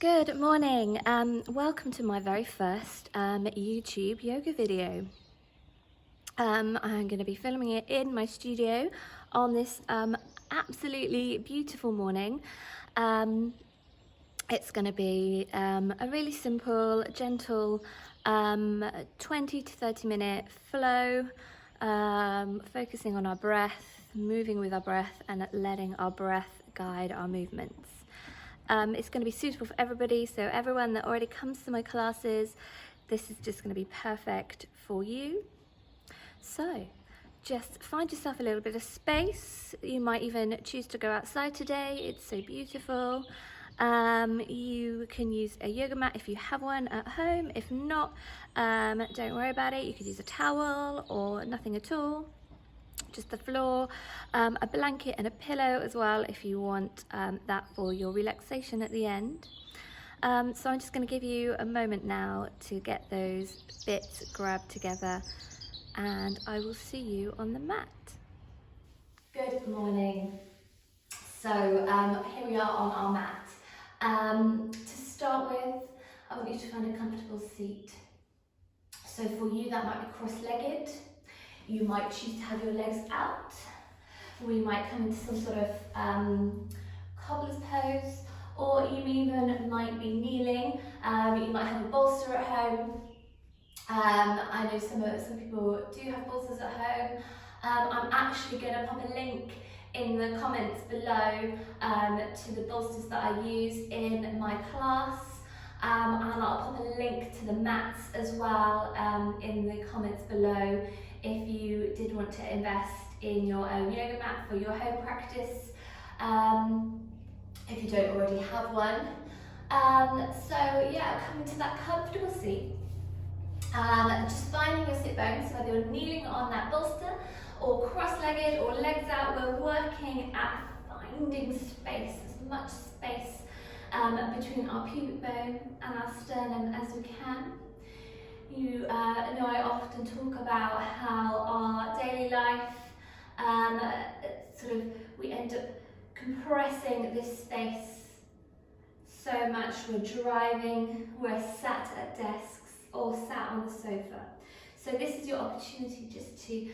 Good morning. Welcome to my very first YouTube yoga video. I'm going to be filming it in my studio on this absolutely beautiful morning. It's going to be a really simple, gentle 20 to 30 minute flow, focusing on our breath, moving with our breath and letting our breath guide our movements. It's going to be suitable for everybody, so everyone that already comes to my classes, this is just going to be perfect for you. So just find yourself a little bit of space. You might even choose to go outside today. It's so beautiful. You can use a yoga mat if you have one at home. If not, don't worry about it. You could use a towel or nothing at all. Just the floor, a blanket and a pillow as well if you want that for your relaxation at the end. So I'm just going to give you a moment now to get those bits grabbed together, and I will see you on the mat. Good morning. So here we are on our mat. To start with, I want you to find a comfortable seat. So for you that might be cross-legged. You might choose to have your legs out. We might come into some sort of cobbler's pose, or you even might be kneeling. You might have a bolster at home. I know some people do have bolsters at home. I'm actually going to pop a link in the comments below to the bolsters that I use in my class. And I'll pop a link to the mats as well in the comments below if you did want to invest in your own yoga mat for your home practice, if you don't already have one. So yeah, come into that comfortable seat. Just finding your sit bones, so whether you're kneeling on that bolster or cross-legged or legs out, we're working at finding space, as much space between our pubic bone and our sternum as we can. You know I often talk about how our daily life, we end up compressing this space so much. We're driving, we're sat at desks or sat on the sofa. So this is your opportunity just to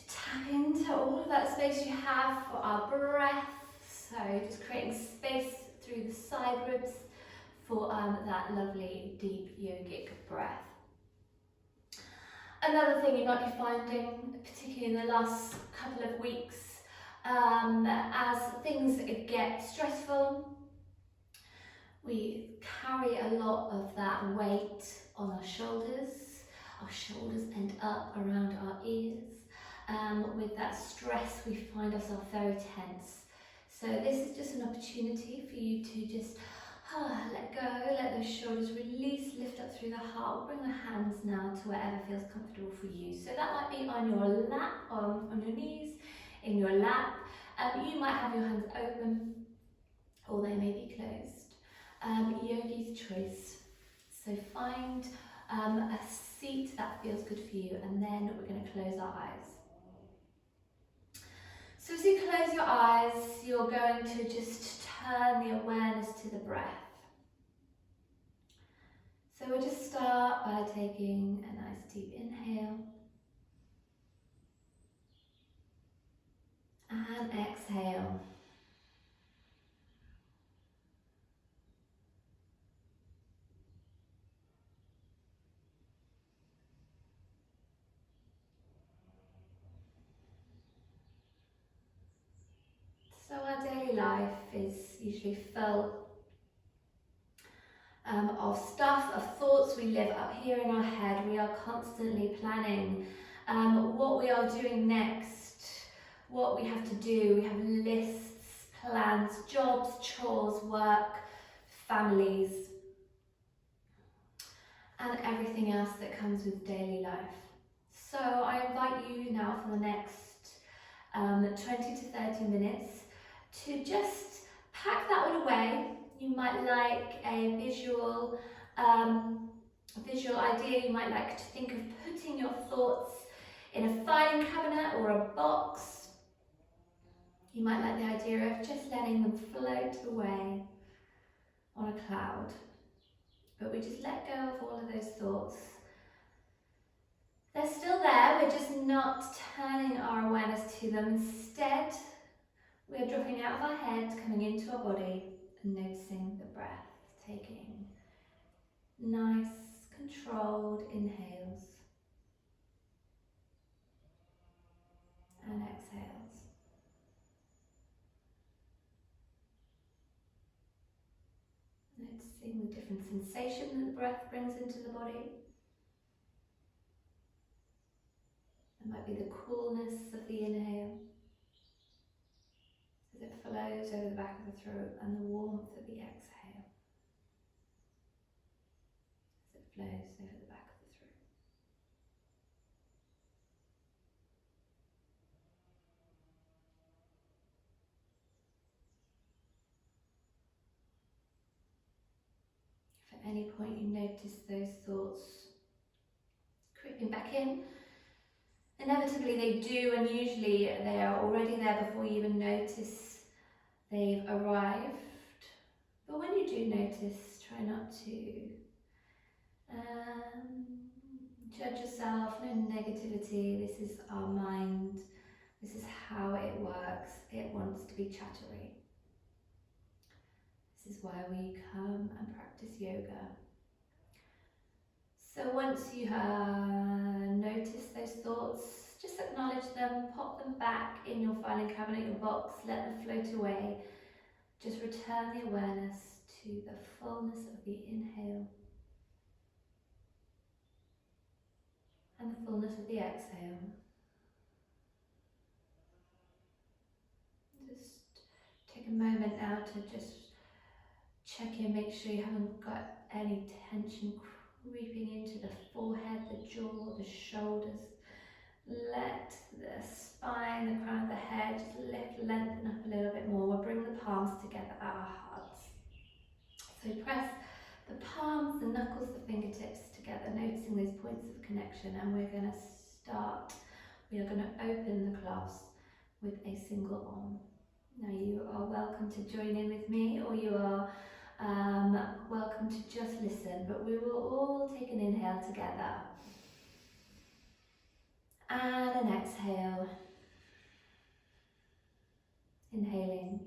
tap into all of that space you have for our breath. So just creating space through the side ribs for that lovely deep yogic breath. Another thing you might be finding, particularly in the last couple of weeks, as things get stressful, we carry a lot of that weight on our shoulders. Our shoulders end up around our ears. With that stress, we find ourselves very tense. So this is just an opportunity for you to just let go, let those shoulders release, lift up through the heart. Bring the hands now to wherever feels comfortable for you. So that might be on your lap, on your knees, in your lap. You might have your hands open, or they may be closed. Yogi's choice. So find a seat that feels good for you, and then we're going to close our eyes. So as you close your eyes, you're going to just turn the awareness to the breath. So we'll just start by taking a nice deep inhale and exhale. So our daily life is usually full of stuff, of thoughts. We live up here in our head. We are constantly planning what we are doing next, what we have to do. We have lists, plans, jobs, chores, work, families, and everything else that comes with daily life. So I invite you now for the next 20 to 30 minutes to just pack that all away. You might like a visual idea. You might like to think of putting your thoughts in a filing cabinet or a box. You might like the idea of just letting them float away on a cloud. But we just let go of all of those thoughts. They're still there, we're just not turning our awareness to them. Instead, we are dropping out of our head, coming into our body and noticing the breath, taking nice, controlled inhales and exhales. Noticing the different sensation that the breath brings into the body. It might be the coolness of the inhale as it flows over the back of the throat, and the warmth of the exhale as it flows over the back of the throat. If at any point you notice those thoughts creeping back in, inevitably they do, and usually they are already there before you even notice they've arrived. But when you do notice, try not to judge yourself, no negativity. This is our mind, this is how it works. It wants to be chattery. This is why we come and practice yoga. So once you notice those thoughts, just acknowledge them, pop them back in your filing cabinet, your box, let them float away. Just return the awareness to the fullness of the inhale and the fullness of the exhale. Just take a moment now to just check in, make sure you haven't got any tension creeping into the forehead, the jaw, the shoulders. Let the spine, the crown of the head just lift, lengthen up a little bit more. We'll bring the palms together at our hearts. So press the palms, the knuckles, the fingertips together, noticing those points of connection, and we're going to start. We are going to open the class with a single Om. Now you are welcome to join in with me, or you are welcome to just listen, but we will all take an inhale together and an exhale. Inhaling.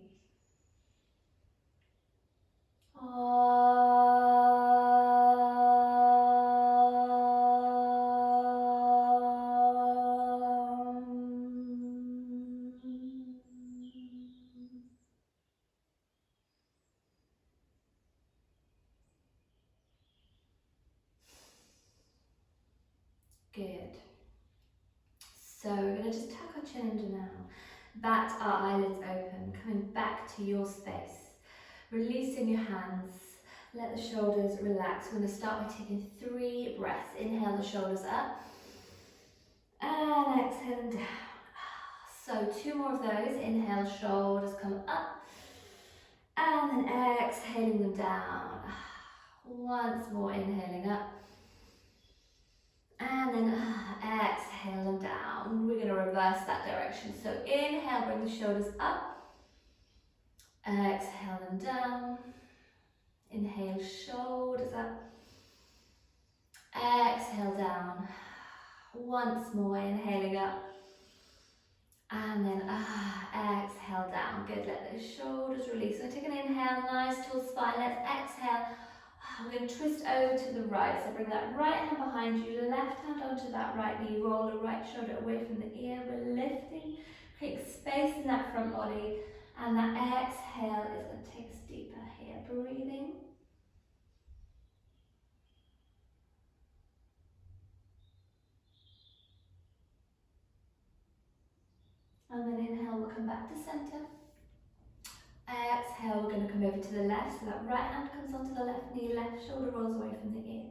Good. So we're going to just tuck our chin under now. Bat our eyelids open, coming back to your space. Releasing your hands. Let the shoulders relax. We're going to start by taking 3 breaths. Inhale the shoulders up. And exhale down. So 2 more of those. Inhale, shoulders come up. And then exhaling them down. Once more, inhaling up. And then exhale them down. We're going to reverse that direction. So inhale, bring the shoulders up. Exhale them down. Inhale, shoulders up. Exhale down. Once more, inhaling up. And then exhale down. Good, let those shoulders release. So take an inhale, nice tall spine. Let's exhale. We're going to twist over to the right. So bring that right hand behind you, left hand onto that right knee. Roll the right shoulder away from the ear. We're lifting. Create space in that front body. And that exhale is going to take us deeper here. Breathing. And then inhale, we'll come back to center. Exhale, we're going to come over to the left. So that right hand comes onto the left knee, left shoulder rolls away from the ear.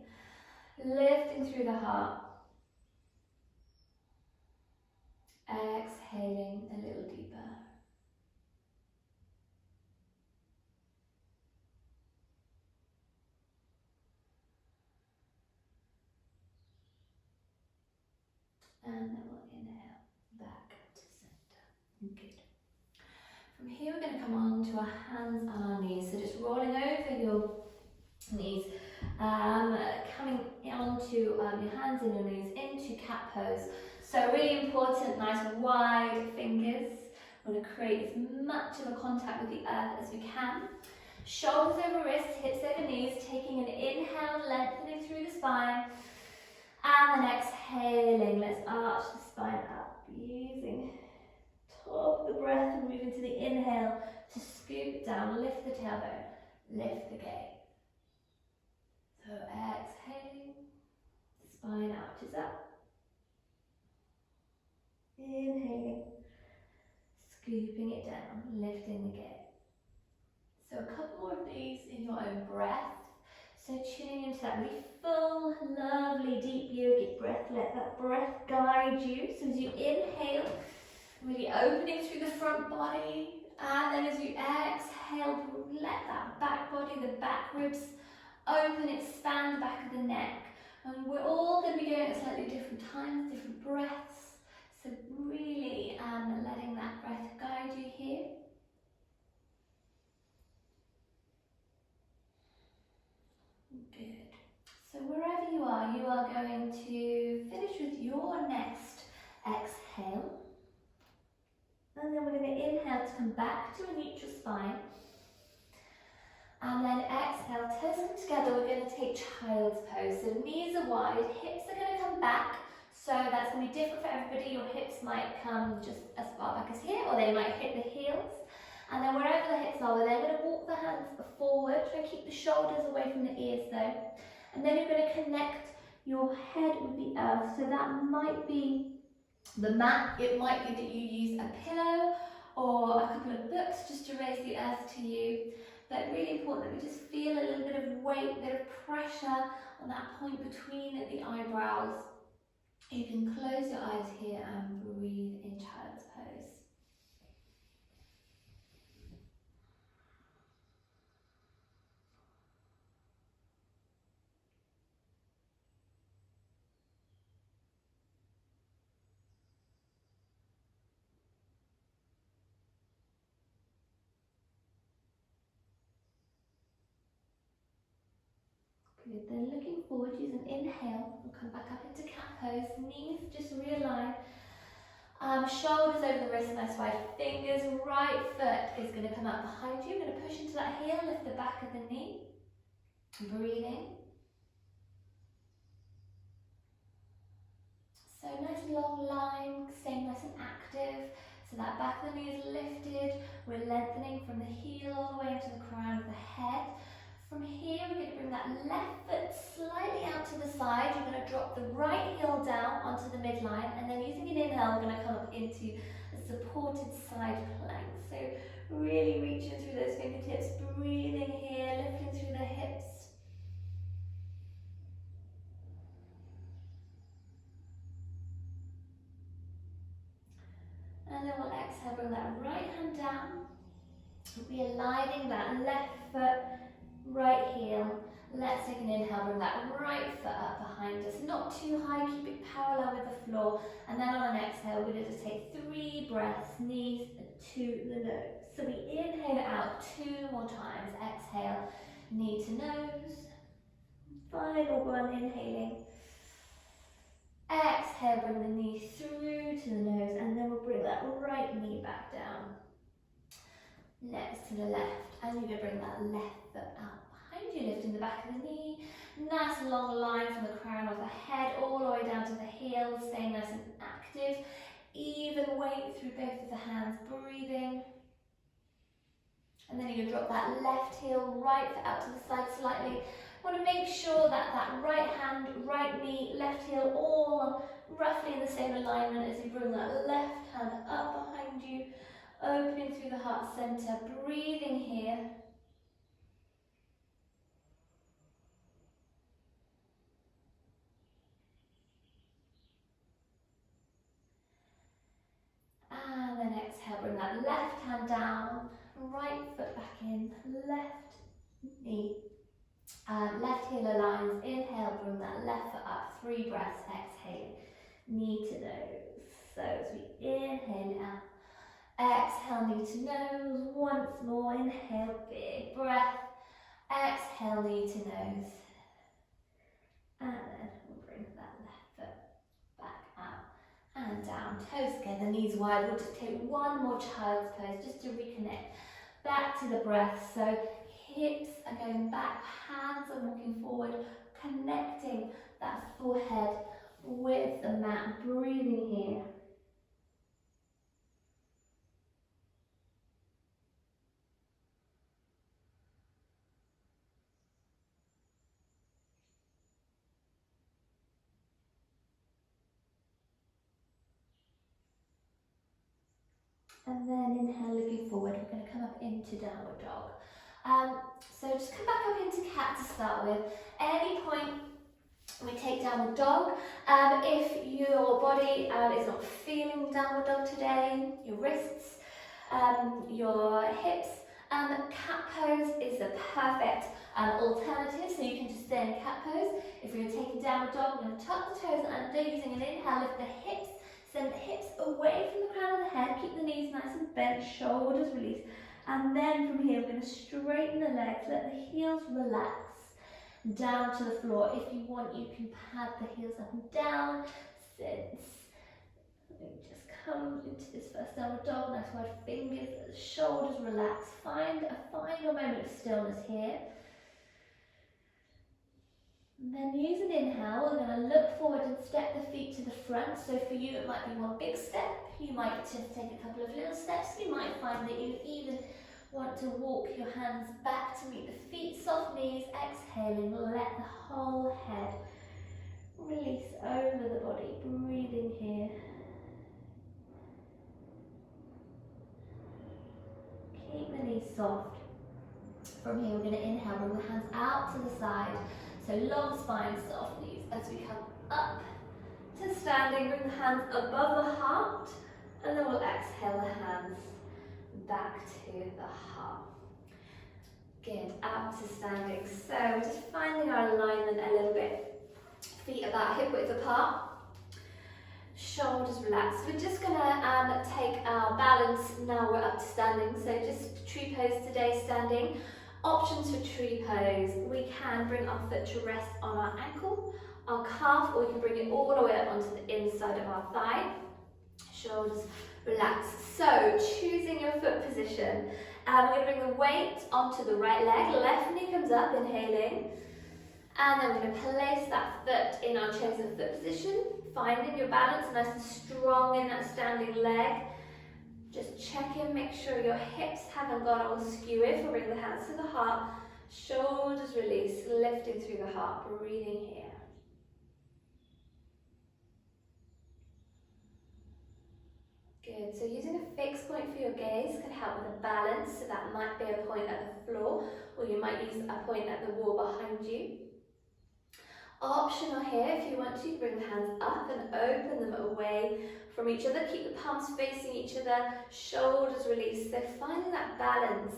Lifting through the heart. Exhaling a little deeper. And then we'll inhale back to center. Good. From here we're going to come on to our hands and our knees. So just rolling over your Coming onto your hands and your knees into cat pose. So really important, nice wide fingers. We want to create as much of a contact with the earth as we can. Shoulders over wrists, hips over knees, taking an inhale, lengthening through the spine. And then exhaling, let's arch the spine up, using top of the breath and move into the inhale to scoop down, lift the tailbone, lift the gaze. So exhaling, spine arches up. Inhaling, scooping it down, lifting the gaze. So a couple more of these in your own breath. So tuning into that really full, lovely, deep yogic breath. Let that breath guide you. So as you inhale, really opening through the front body. And then as you exhale, let that back body, the back ribs open, expand the back of the neck. And we're all going to be going at slightly different times, different breaths. So really letting that breath guide you here. Good. So wherever you are going to finish with your next exhale. And then we're going to inhale to come back to a neutral spine. And then exhale, toes come together, we're going to take child's pose. So knees are wide, hips are going to come back. So that's going to be different for everybody. Your hips might come just as far back as here, or they might hit the heels. And then wherever the hips are, we're then going to walk the hands forward. Try and keep the shoulders away from the ears though. And then you're going to connect your head with the earth. So that might be the mat. It might be that you use a pillow or a couple of books just to raise the earth to you. But really important that we just feel a little bit of weight, a bit of pressure on that point between the eyebrows. You can close your eyes here and breathe in child's pose. Good, then looking forward, use an inhale, we'll come back up into cat pose, knees just realign, shoulders over the wrist, nice wide fingers, right foot is going to come up behind you, going to push into that heel, lift the back of the knee, breathing. So nice long line, staying nice and active, so that back of the knee is lifted, we're lengthening from the heel all the way into the crown of the head. From here, we're going to bring that left foot slightly out to the side. You're going to drop the right heel down onto the midline, and then using an inhale, we're going to come up into a supported side plank. So really reaching through those fingertips, breathing here, lifting through the hips. And then we'll exhale, bring that right hand down, realigning that left foot, right heel. Let's take an inhale, bring that right foot up behind us, not too high, keep it parallel with the floor. And then on an exhale, we're going to just take 3 breaths, knees to the nose. So we inhale it out 2 more times, exhale, knee to nose. Final one, inhaling. Exhale, bring the knee through to the nose, and then we'll bring that right knee back down. Next to the left, and you're going to bring that left foot out behind you, lifting the back of the knee. Nice long line from the crown of the head all the way down to the heel, staying nice and active. Even weight through both of the hands, breathing. And then you're going to drop that left heel, right foot out to the side slightly. Want to make sure that that right hand, right knee, left heel all roughly in the same alignment as you bring that left hand up behind you, opening through the heart center, breathing here. And then exhale, bring that left hand down, right foot back in, left knee. Left heel aligns, inhale, bring that left foot up, 3 breaths, exhaling, knee to nose. So as we inhale out, exhale, knee to nose, once more, inhale, big breath, exhale, knee to nose. toes together, knees wide. We'll just take one more child's pose just to reconnect back to the breath. So hips are going back, hands are walking forward, connecting that forehead with the mat, breathing here. And then inhale, looking forward. We're going to come up into downward dog. So just come back up into cat to start with. At any point, we take downward dog. If your body is not feeling downward dog today, your wrists, your hips, cat pose is the perfect alternative. So you can just stay in cat pose. If you're taking downward dog, we're going to tuck the toes under using an inhale, lift the hips. Send the hips away from the crown of the head, keep the knees nice and bent, shoulders release. And then from here, we're going to straighten the legs, let the heels relax down to the floor. If you want, you can pad the heels up and down. Just come into this first downward dog, nice wide fingers, let the shoulders relax. Find a final moment of stillness here. And then use an inhale, we're going to look forward and step the feet to the front. So for you, it might be one big step. You might just take a couple of little steps. You might find that you even want to walk your hands back to meet the feet, soft knees, exhaling, let the whole head release over the body, breathing here. Keep the knees soft. From here, we're going to inhale, bring the hands out to the side. So long spine, soft knees. As we come up to standing, bring the hands above the heart, and then we'll exhale the hands back to the heart. Good, up to standing. So we're just finding our alignment a little bit. Feet about hip width apart. Shoulders relaxed. We're just going to take our balance. Now we're up to standing. So just tree pose today, standing. Options for tree pose. We can bring our foot to rest on our ankle, our calf, or we can bring it all the way up onto the inside of our thigh. Shoulders relaxed. So choosing your foot position. We're going to bring the weight onto the right leg. Left knee comes up, inhaling. And then we're going to place that foot in our chosen foot position. Finding your balance nice and strong in that standing leg. Just check in, make sure your hips haven't gone all skew. If we bring the hands to the heart, shoulders release, lifting through the heart, breathing here. Good, so using a fixed point for your gaze can help with the balance. So that might be a point at the floor, or you might use a point at the wall behind you. Optional here, if you want to, bring the hands up and open them away from each other. Keep the palms facing each other, shoulders release. So finding that balance.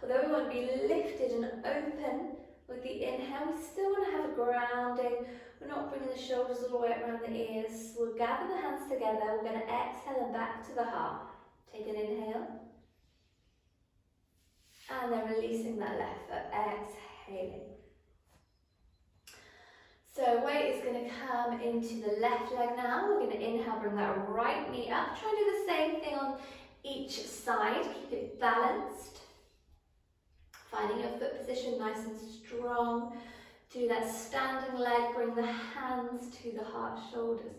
Although we want to be lifted and open with the inhale, we still want to have a grounding. We're not bringing the shoulders all the way around the ears. We'll gather the hands together. We're going to exhale and back to the heart. Take an inhale. And then releasing that left foot, exhaling. So weight is going to come into the left leg now. We're going to inhale, bring that right knee up. Try and do the same thing on each side. Keep it balanced. Finding your foot position nice and strong. Do that standing leg. Bring the hands to the heart, shoulders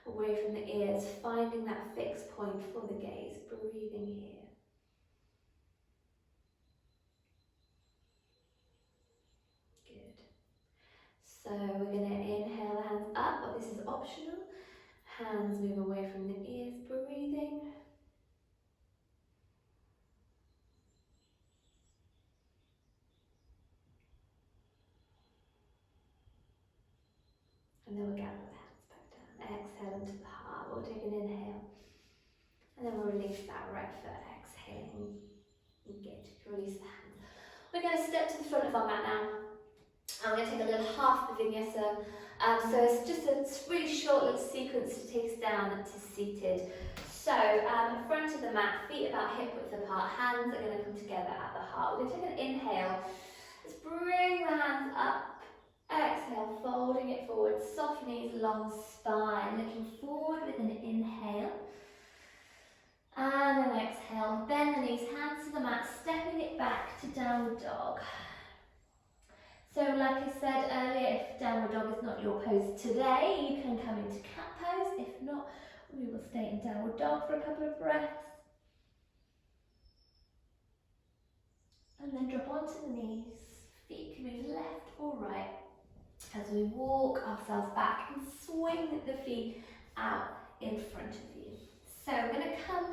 away from the ears. Finding that fixed point for the gaze. Breathing here. So we're going to inhale the hands up, but this is optional. Hands move away from the ears, breathing. And then we'll gather the hands back down. Exhale into the heart. We'll take an inhale. And then we'll release that right foot. Exhaling. Good. Release the hands. We're going to step to the front of our mat now. I'm going to take a little half the vinyasa. So it's just a really short little sequence to take us down to seated. So front of the mat, feet about hip width apart, hands are going to come together at the heart. We're going to take an inhale. Let's bring the hands up. Exhale, folding it forward. Soft knees, long spine. Looking forward with an inhale. back to downward dog. So like I said earlier, if downward dog is not your pose today, you can come into cat pose. If not, we will stay in downward dog for a couple of breaths. And then drop onto the knees. Feet can move left or right as we walk ourselves back and swing the feet out in front of you. So we're going to come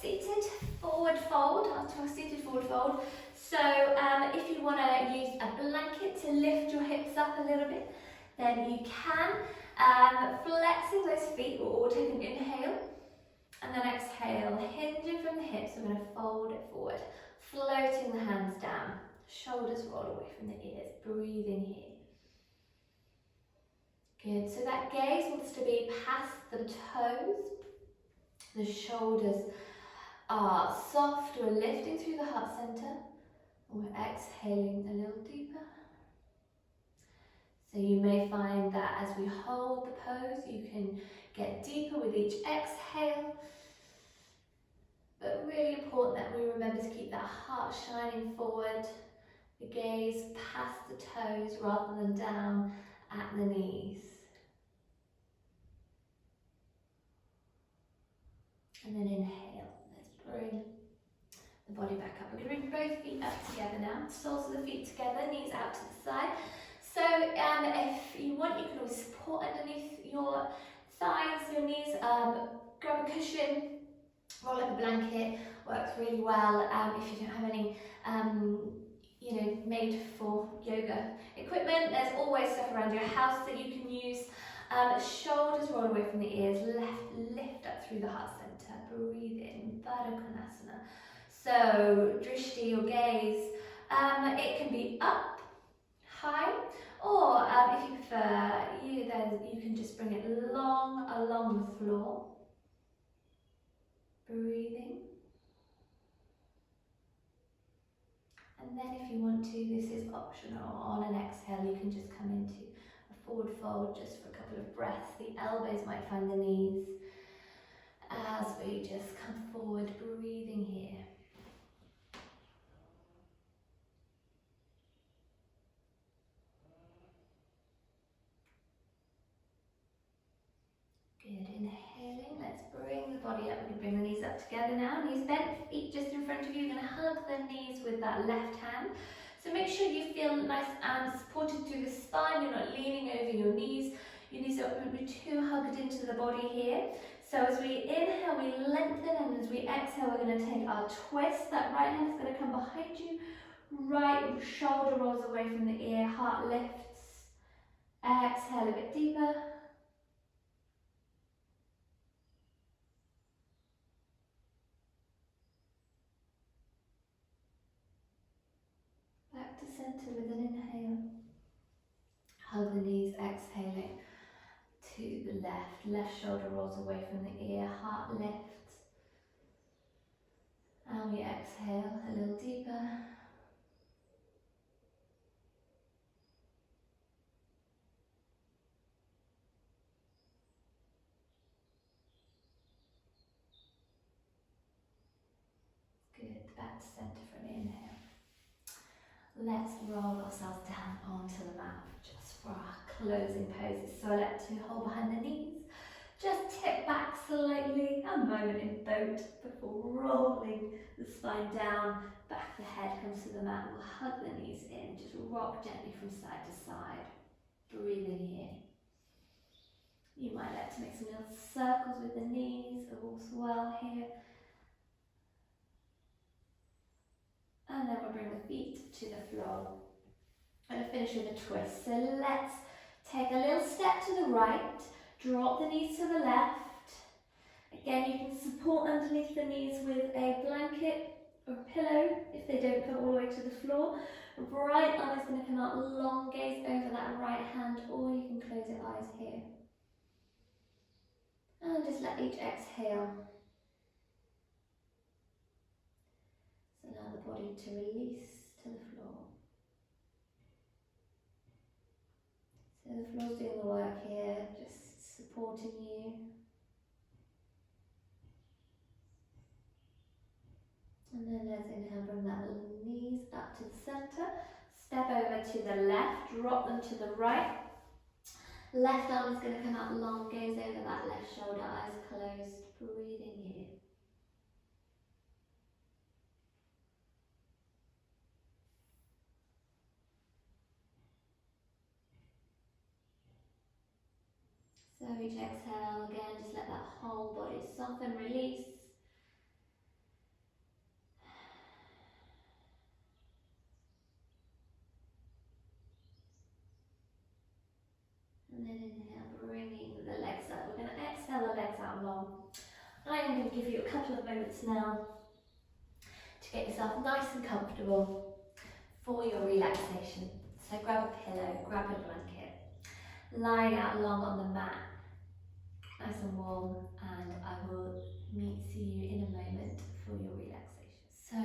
seated forward fold, onto a seated forward fold. So if you want to use a blanket to lift your hips up a little bit, then you can. Flexing those feet, we'll take an inhale and then exhale, hinging from the hips. We're going to fold it forward, floating the hands down, shoulders roll away from the ears, breathing here. Good, so that gaze wants to be past the toes. The shoulders are soft, we're lifting through the heart center. We're exhaling a little deeper. So you may find that as we hold the pose, you can get deeper with each exhale. But really important that we remember to keep that heart shining forward, the gaze past the toes rather than down at the knees. And then inhale, let's bring the body back up. We're going to bring both feet up together now, soles of the feet together, knees out to the side. So if you want, you can always support underneath your thighs, your knees, grab a cushion, roll up a blanket, works really well. If you don't have any made for yoga equipment, there's always stuff around your house that you can use. Shoulders roll away from the ears, lift up through the heart center, breathe in, Baddha Konasana. So drishti or gaze, it can be up, high, or if you prefer, you can just bring it long along the floor, breathing. And then if you want to, this is optional, on an exhale you can just come into a forward fold just for a couple of breaths. The elbows might find the knees as we just come forward, breathing here. Good, inhaling, let's bring the body up. We can bring the knees up together now, knees bent, feet just in front of you. You're going to hug the knees with that left hand. So make sure you feel nice and supported through the spine. You're not leaning over your knees. Your knees don't be too hugged into the body here. So as we inhale, we lengthen, and as we exhale, we're going to take our twist. That right hand is going to come behind you. Right shoulder rolls away from the ear, heart lifts. Exhale a bit deeper. Back to center with an inhale. Hug the knees, exhaling to the left. Left shoulder rolls away from the ear, heart lifts. And we exhale a little deeper. Good, back to center for an inhale. Let's roll ourselves down onto the mat just for our closing poses. So I like to hold behind the knees. Just tip back slightly, a moment in boat before rolling the spine down. Back of the head comes to the mat. We'll hug the knees in, just rock gently from side to side. Breathing here. You might like to make some little circles with the knees as well here. And then we'll bring the feet to the floor. I'm going to finish with a twist. So let's take a little step to the right, drop the knees to the left. Again, you can support underneath the knees with a blanket or a pillow if they don't come all the way to the floor. Right arm is going to come out, long gaze over that right hand, or you can close your eyes here. And just let each exhale. So allow the body to release to the floor. So the floor's doing the work here, just supporting you. And then let's inhale, bring that to the center. Step over to the left, drop them to the right. Left arm is going to come out long, gaze over that left shoulder, eyes closed. Breathe in here. So each exhale, again, just let that whole body soften, release. And then inhale, bringing the legs up. We're going to exhale the legs out long. I am going to give you a couple of moments now to get yourself nice and comfortable for your relaxation. So grab a pillow, grab a blanket, lie out long on the mat, nice and warm, and I will see you in a moment for your relaxation. So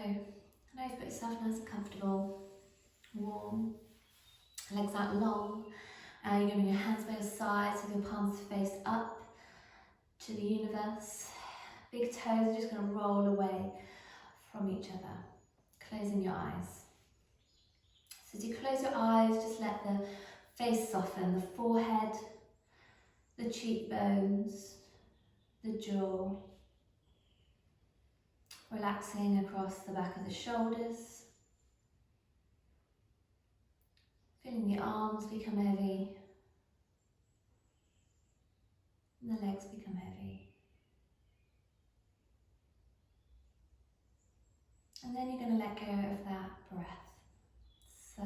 now you've got yourself nice and comfortable, warm, legs out long. You're going to bring your hands by your sides with your palms face up to the universe. Big toes are just going to roll away from each other, closing your eyes. So as you close your eyes, just let the face soften, the forehead, the cheekbones, the jaw, relaxing across the back of the shoulders, feeling the arms become heavy, and the legs become heavy. And then you're going to let go of that breath. So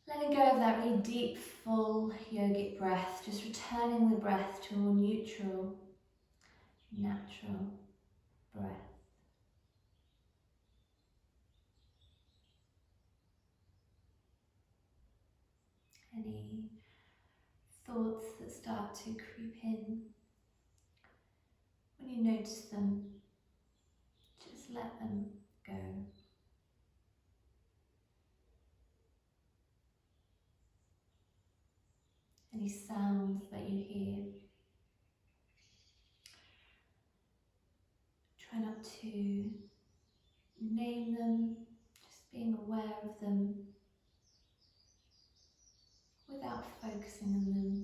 letting go of that really deep, full yogic breath, just returning the breath to a more neutral, natural breath. Any thoughts that start to creep in, when you notice them, just let them go. Any sounds that you hear, try not to name them, just being aware of them without focusing on them.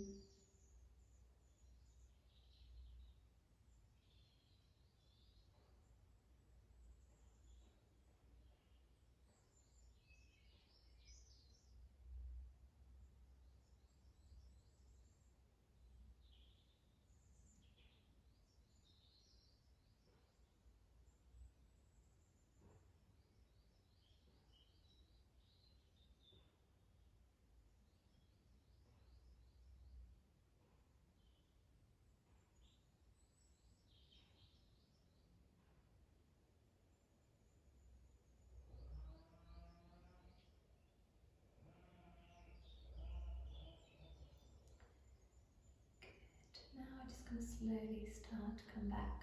Now we're just going to slowly start to come back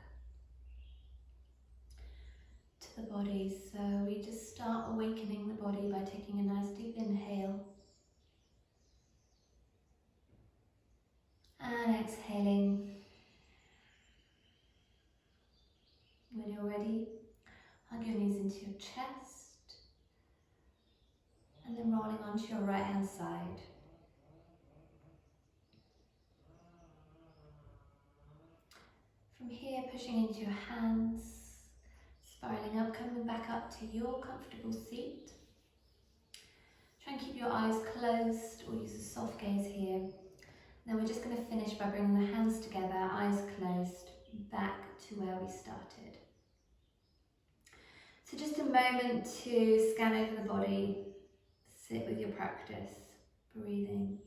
to the body. So we just start awakening the body by taking a nice deep inhale and exhaling. When you're ready, hug your knees into your chest and then rolling onto your right hand side. From here, pushing into your hands, spiraling up, coming back up to your comfortable seat. Try and keep your eyes closed or use a soft gaze here. Then we're just going to finish by bringing the hands together, eyes closed, back to where we started. So just a moment to scan over the body, sit with your practice, breathing.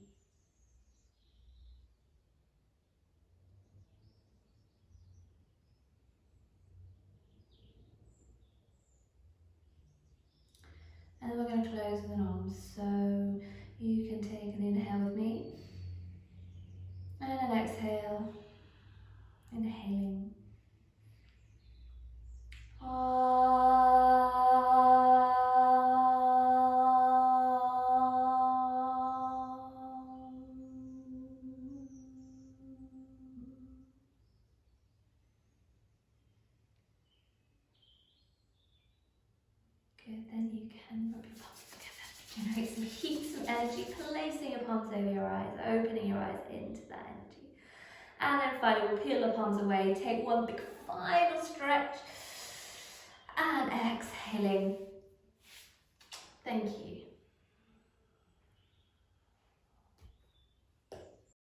And then we're going to close with an arm. So you can take an inhale with me and an exhale, inhaling. Good, then you can rub your palms together. Generate some heat, some energy, placing your palms over your eyes, opening your eyes into that energy. And then finally, we'll peel the palms away, take one big final stretch, and exhaling. Thank you.